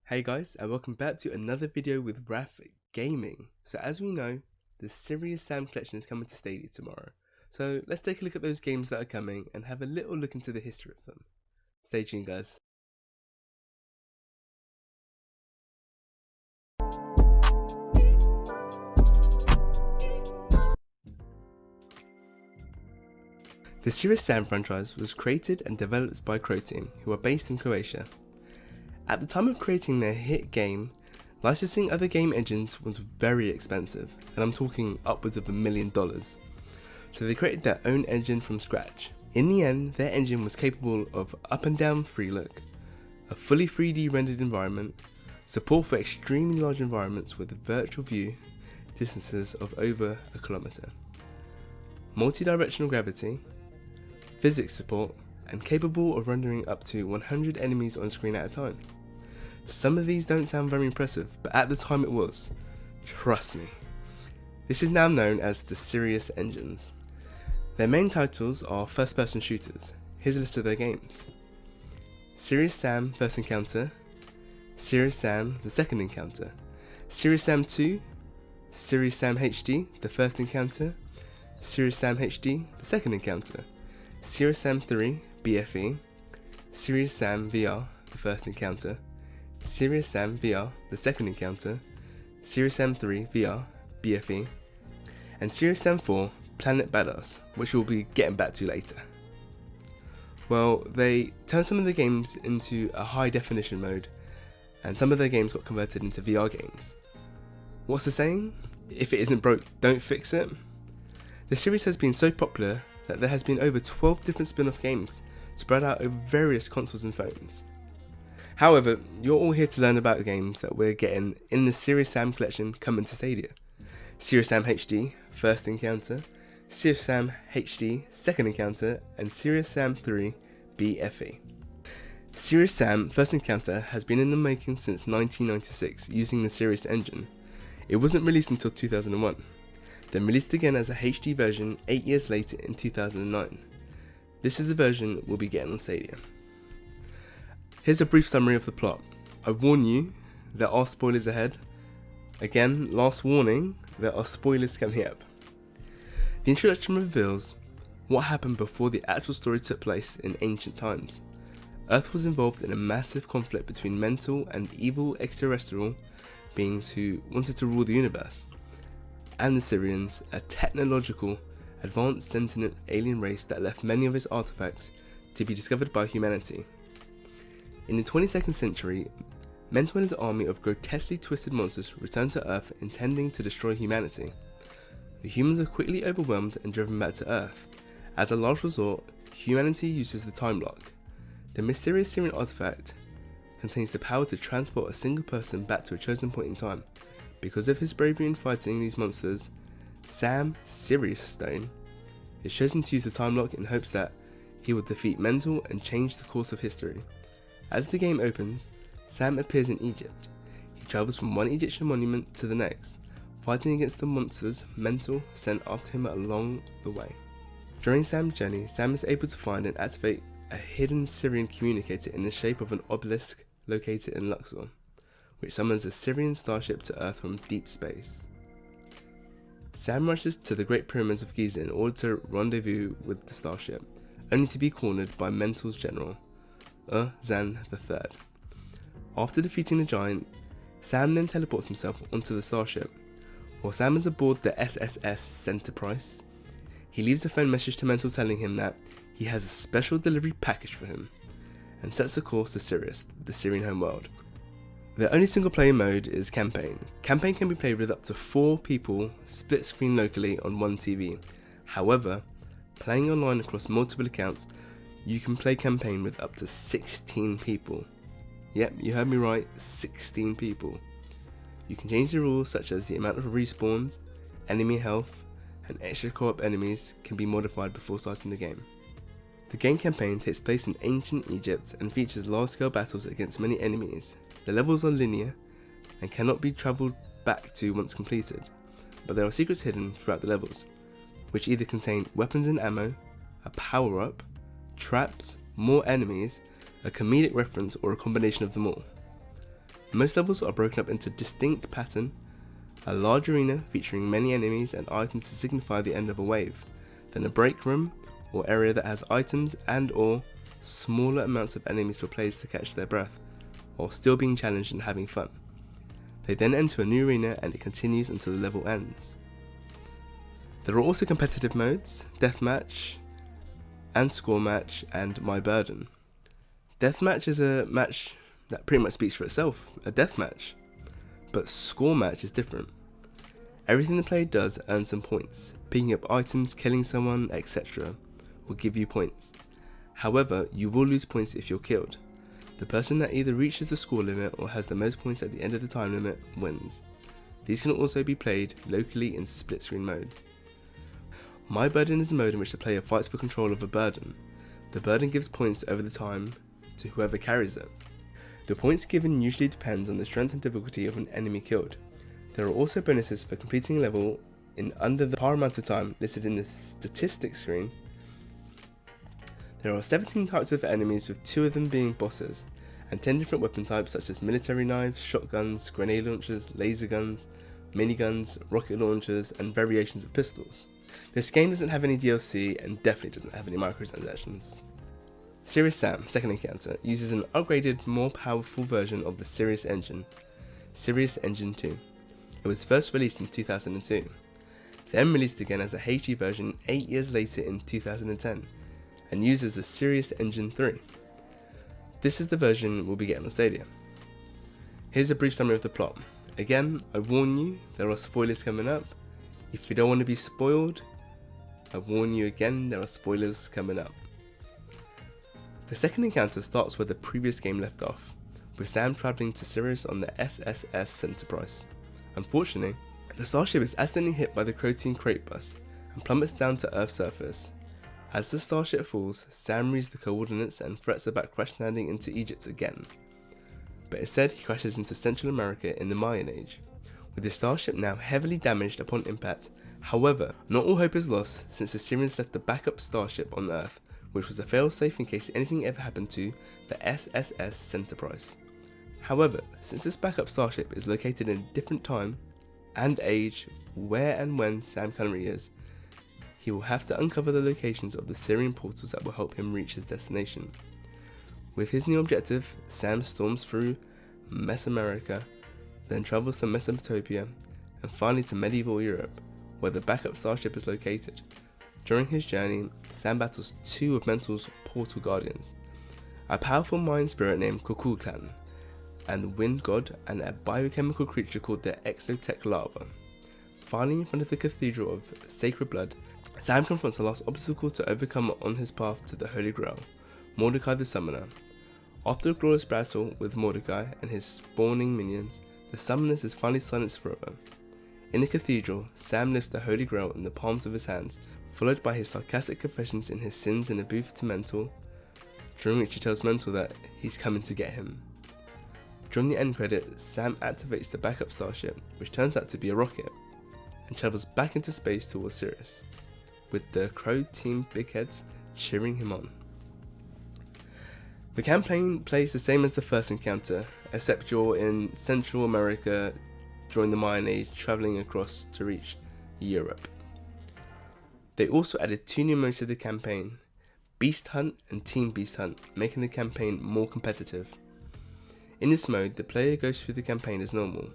Hey guys, and welcome back to another video with Raf Gaming. So as we know, the Serious Sam collection is coming to Stadia tomorrow. So let's take a look at those games that are coming and have a little look into the history of them. Stay tuned guys. The Serious Sam franchise was created and developed by Crow Team, who are based in Croatia. At the time of creating their hit game, licensing other game engines was very expensive, and I'm talking upwards of $1 million. So they created their own engine from scratch. In the end, their engine was capable of up and down free look, a fully 3D rendered environment, support for extremely large environments with a virtual view distances of over a kilometer, multi-directional gravity, physics support, and capable of rendering up to 100 enemies on screen at a time. Some of these don't sound very impressive, but at the time it was. Trust me. This is now known as the Serious engines. Their main titles are first-person shooters. Here's a list of their games: Serious Sam First Encounter, Serious Sam The Second Encounter, Serious Sam 2, Serious Sam HD The First Encounter, Serious Sam HD The Second Encounter, Serious Sam 3 BFE, Serious Sam VR The First Encounter, Serious Sam VR The Second Encounter, Serious Sam 3 VR BFE, and Serious Sam 4 Planet Badass, which we'll be getting back to later. Well, they turned some of the games into a high definition mode, and some of their games got converted into VR games. What's the saying? If it isn't broke, don't fix it. The series has been so popular that there has been over 12 different spin-off games spread out over various consoles and phones. However, you're all here to learn about the games that we're getting in the Serious Sam collection coming to Stadia. Serious Sam HD First Encounter, Serious Sam HD Second Encounter, and Serious Sam 3 BFE. Serious Sam First Encounter has been in the making since 1996 using the Serious engine. It wasn't released until 2001. Then released again as a HD version 8 years later in 2009. This is the version we'll be getting on Stadia. Here's a brief summary of the plot. I warn you, there are spoilers ahead. Again, last warning, there are spoilers coming up. The introduction reveals what happened before the actual story took place in ancient times. Earth was involved in a massive conflict between mental and evil extraterrestrial beings who wanted to rule the universe, and the Syrians, a technological, advanced sentient alien race that left many of its artifacts to be discovered by humanity. In the 22nd century, Mentor and his army of grotesquely twisted monsters returned to Earth intending to destroy humanity. The humans are quickly overwhelmed and driven back to Earth. As a last resort, humanity uses the time lock. The mysterious Syrian artifact contains the power to transport a single person back to a chosen point in time. Because of his bravery in fighting these monsters, Sam Serious Stone is chosen to use the time lock in hopes that he will defeat Mental and change the course of history. As the game opens, Sam appears in Egypt. He travels from one Egyptian monument to the next, fighting against the monsters Mental sent after him along the way. During Sam's journey, Sam is able to find and activate a hidden Syrian communicator in the shape of an obelisk located in Luxor, which summons a Syrian starship to Earth from deep space. Sam rushes to the Great Pyramids of Giza in order to rendezvous with the starship, only to be cornered by Mental's general, Zan III. After defeating the giant, Sam then teleports himself onto the starship. While Sam is aboard the SSS Enterprise, he leaves a phone message to Mental telling him that he has a special delivery package for him, and sets a course to Sirius, the Syrian homeworld. The only single player mode is Campaign. Campaign can be played with up to 4 people, split screen locally on one TV. However, playing online across multiple accounts, you can play Campaign with up to 16 people. Yep, you heard me right, 16 people. You can change the rules such as the amount of respawns, enemy health, and extra co-op enemies can be modified before starting the game. The game Campaign takes place in ancient Egypt and features large-scale battles against many enemies. The levels are linear and cannot be travelled back to once completed, but there are secrets hidden throughout the levels, which either contain weapons and ammo, a power-up, traps, more enemies, a comedic reference, or a combination of them all. Most levels are broken up into distinct pattern, a large arena featuring many enemies and items to signify the end of a wave, then a break room or area that has items and or smaller amounts of enemies for players to catch their breath, while still being challenged and having fun. They then enter a new arena and it continues until the level ends. There are also competitive modes, deathmatch, and score match, and my burden. Deathmatch is a match that pretty much speaks for itself, a deathmatch, but score match is different. Everything the player does earns some points. Picking up items, killing someone, etc. will give you points. However, you will lose points if you're killed. The person that either reaches the score limit or has the most points at the end of the time limit wins. These can also be played locally in split screen mode. My burden is a mode in which the player fights for control of a burden. The burden gives points over the time to whoever carries it. The points given usually depends on the strength and difficulty of an enemy killed. There are also bonuses for completing a level in under the par amount of time listed in the statistics screen. There are 17 types of enemies, with 2 of them being bosses, and 10 different weapon types such as military knives, shotguns, grenade launchers, laser guns, miniguns, rocket launchers, and variations of pistols. This game doesn't have any DLC and definitely doesn't have any microtransactions. Serious Sam, second encounter, uses an upgraded, more powerful version of the Serious engine, Serious Engine 2. It was first released in 2002, then released again as a HD version 8 years later in 2010, and uses the Serious Engine 3. This is the version we'll be getting on Stadia. Here's a brief summary of the plot. Again, I warn you, there are spoilers coming up. If you don't want to be spoiled, I warn you again, there are spoilers coming up. The second encounter starts where the previous game left off, with Sam travelling to Sirius on the SSS Enterprise. Unfortunately, the starship is accidentally hit by the Crotean crate bus and plummets down to Earth's surface. As the starship falls, Sam reads the coordinates and threats about crash landing into Egypt again. But instead he crashes into Central America in the Mayan Age, with the starship now heavily damaged upon impact. However, not all hope is lost, since the Syrians left the backup starship on Earth, which was a fail-safe in case anything ever happened to the SSS Enterprise. However, since this backup starship is located in a different time and age where and when Sam currently is, he will have to uncover the locations of the Syrian portals that will help him reach his destination. With his new objective, Sam storms through Mesoamerica, then travels to Mesopotamia, and finally to medieval Europe, where the backup starship is located. During his journey, Sam battles 2 of Mental's portal guardians, a powerful mind spirit named Kukulkan, and the wind god, and a biochemical creature called the Exotech Lava. Finally, in front of the Cathedral of Sacred Blood, Sam confronts the last obstacle to overcome on his path to the Holy Grail, Mordecai the Summoner. After a glorious battle with Mordecai and his spawning minions, the Summoners is finally silenced forever. In the cathedral, Sam lifts the Holy Grail in the palms of his hands, followed by his sarcastic confessions in his sins in a booth to Mental, during which he tells Mental that he's coming to get him. During the end credit, Sam activates the backup starship, which turns out to be a rocket, and travels back into space towards Sirius, with the Crow Team Bigheads cheering him on. The campaign plays the same as the first encounter, except you're in Central America during the Mayan Age, travelling across to reach Europe. They also added 2 new modes to the campaign, Beast Hunt and Team Beast Hunt, making the campaign more competitive. In this mode, the player goes through the campaign as normal,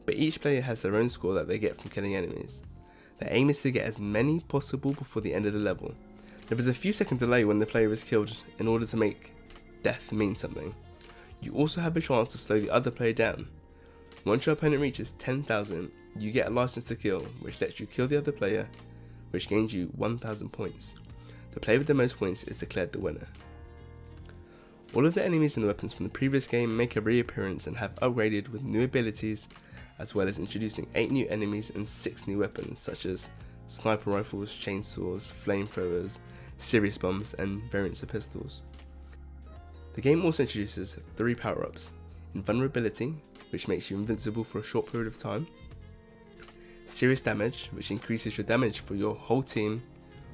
but each player has their own score that they get from killing enemies. Their aim is to get as many possible before the end of the level. There is a few second delay when the player is killed in order to make death mean something. You also have a chance to slow the other player down. Once your opponent reaches 10,000, you get a license to kill, which lets you kill the other player, which gains you 1,000 points. The player with the most points is declared the winner. All of the enemies and the weapons from the previous game make a reappearance and have upgraded with new abilities, as well as introducing 8 new enemies and 6 new weapons such as sniper rifles, chainsaws, flamethrowers, serious bombs, and variants of pistols. The game also introduces 3 power-ups: invulnerability, which makes you invincible for a short period of time; serious damage, which increases your damage for your whole team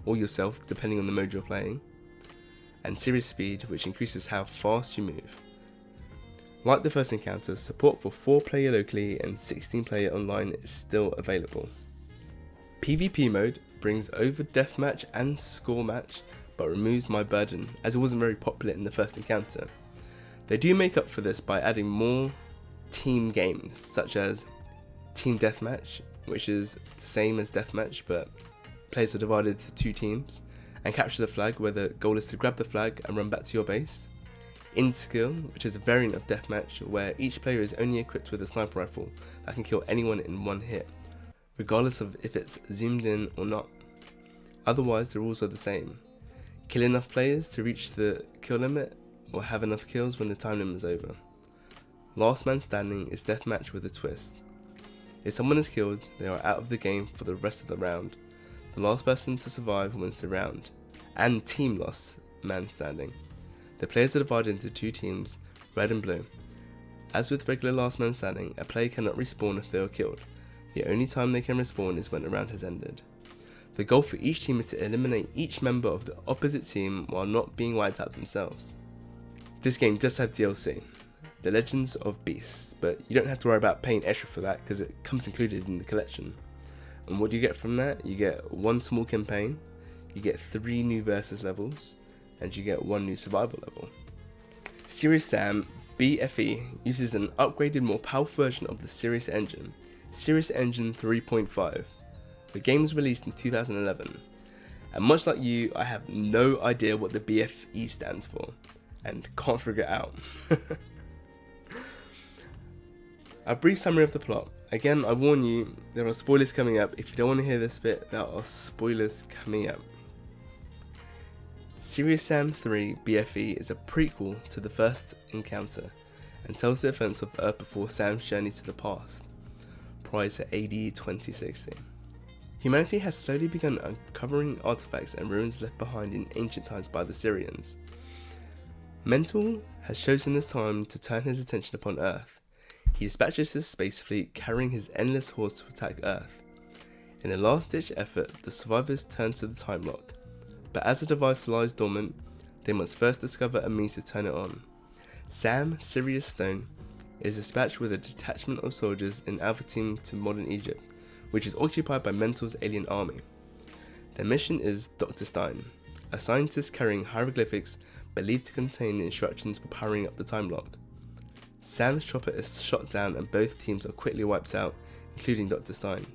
or yourself depending on the mode you're playing; and serious speed, which increases how fast you move. Like the first encounter, support for 4-player locally and 16-player online is still available. PvP mode brings over deathmatch and score match, but removes My Burden as it wasn't very popular in the first encounter. They do make up for this by adding more team games such as Team Deathmatch, which is the same as Deathmatch but players are divided into 2 teams, and Capture the Flag, where the goal is to grab the flag and run back to your base. In-Skill, which is a variant of Deathmatch where each player is only equipped with a sniper rifle that can kill anyone in one hit, regardless of if it's zoomed in or not. Otherwise, the rules are the same. Kill enough players to reach the kill limit, or have enough kills when the time limit is over. Last Man Standing is Deathmatch with a twist. If someone is killed, they are out of the game for the rest of the round. The last person to survive wins the round. And Team Last Man Standing. The players are divided into 2 teams, red and blue. As with regular Last Man Standing, a player cannot respawn if they are killed. The only time they can respawn is when the round has ended. The goal for each team is to eliminate each member of the opposite team while not being wiped out themselves. This game does have DLC, The Legends of Beasts, but you don't have to worry about paying extra for that because it comes included in the collection. And what do you get from that? You get 1 small campaign, you get 3 new versus levels, and you get 1 new survival level. Serious Sam BFE uses an upgraded, more powerful version of the Serious Engine, Serious Engine 3.5. The game was released in 2011, and much like you, I have no idea what the BFE stands for, and can't figure it out. A brief summary of the plot. Again, I warn you, there are spoilers coming up. If you don't want to hear this bit, there are spoilers coming up. Serious Sam 3 BFE is a prequel to the first encounter and tells the events of Earth before Sam's journey to the past, prior to AD 2060. Humanity has slowly begun uncovering artifacts and ruins left behind in ancient times by the Syrians. Mental has chosen this time to turn his attention upon Earth. He dispatches his space fleet carrying his endless hordes to attack Earth. In a last-ditch effort, the survivors turn to the time lock, but as the device lies dormant, they must first discover a means to turn it on. Sam Sirius Stone is dispatched with a detachment of soldiers in Alpha Team to modern Egypt, which is occupied by Mental's alien army. Their mission is Dr. Stein, a scientist carrying hieroglyphics believed to contain the instructions for powering up the time lock. Sam's chopper is shot down and both teams are quickly wiped out, including Dr. Stein.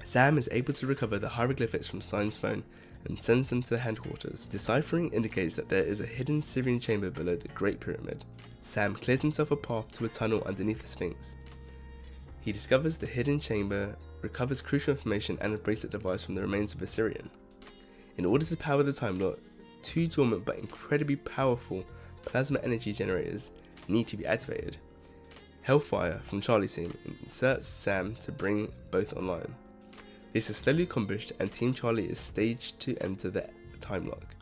Sam is able to recover the hieroglyphics from Stein's phone and sends them to headquarters. Deciphering indicates that there is a hidden Syrian chamber below the Great Pyramid. Sam clears himself a path to a tunnel underneath the Sphinx. He discovers the hidden chamber, recovers crucial information and a bracelet device from the remains of a Syrian. In order to power the time lock, 2 dormant but incredibly powerful plasma energy generators need to be activated. Hellfire from Charlie's team inserts Sam to bring both online. This is slowly accomplished and Team Charlie is staged to enter the time lock.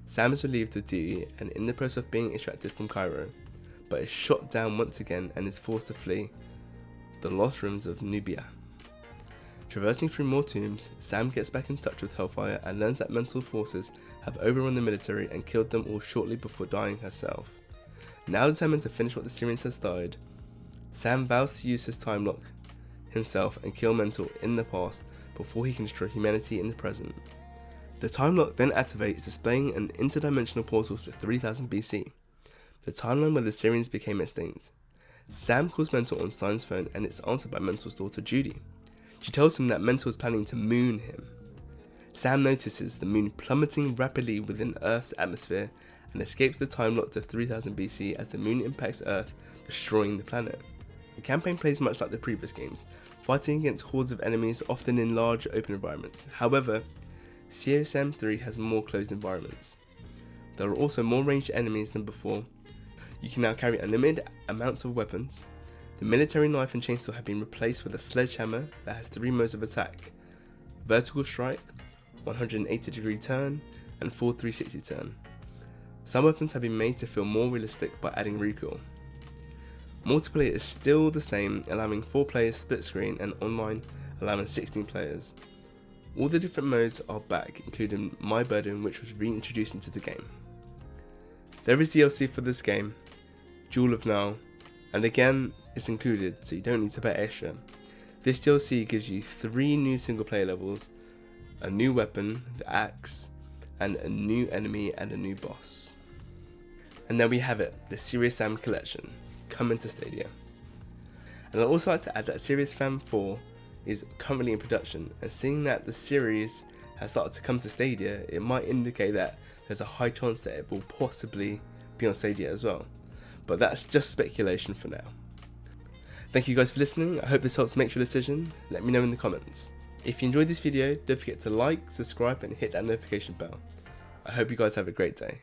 Sam is relieved of duty and in the process of being extracted from Cairo, but is shot down once again and is forced to flee the lost rooms of Nubia. Traversing through more tombs, Sam gets back in touch with Hellfire and learns that Mental forces have overrun the military and killed them all shortly before dying herself. Now determined to finish what the Syrians had started, Sam vows to use his time lock himself and kill Mental in the past before he can destroy humanity in the present. The time lock then activates, displaying an interdimensional portal to 3000 BC, the timeline where the Syrians became extinct. Sam calls Mental on Stein's phone and it's answered by Mental's daughter Judy. She tells him that Mental is planning to moon him. Sam notices the moon plummeting rapidly within Earth's atmosphere and escapes the time lock to 3000 BC as the moon impacts Earth, destroying the planet. The campaign plays much like the previous games, fighting against hordes of enemies often in large open environments. However, CSM 3 has more closed environments. There are also more ranged enemies than before. You can now carry unlimited amounts of weapons. The military knife and chainsaw have been replaced with a sledgehammer that has 3 modes of attack: vertical strike, 180-degree turn, and full 360 turn. Some weapons have been made to feel more realistic by adding recoil. Multiplayer is still the same, allowing 4 players split screen and online allowing 16 players. All the different modes are back, including My Burden, which was reintroduced into the game. There is DLC for this game, Jewel of Nile, And again, it's included, so you don't need to pay extra. This DLC gives you 3 new single player levels, a new weapon, the axe, and a new enemy and a new boss. And there we have it, the Serious Sam collection, coming to Stadia. And I'd also like to add that Serious Sam 4 is currently in production, and seeing that the series has started to come to Stadia, it might indicate that there's a high chance that it will possibly be on Stadia as well. But that's just speculation for now. Thank you guys for listening. I hope this helps make your decision. Let me know in the comments. If you enjoyed this video, don't forget to like, subscribe and hit that notification bell. I hope you guys have a great day.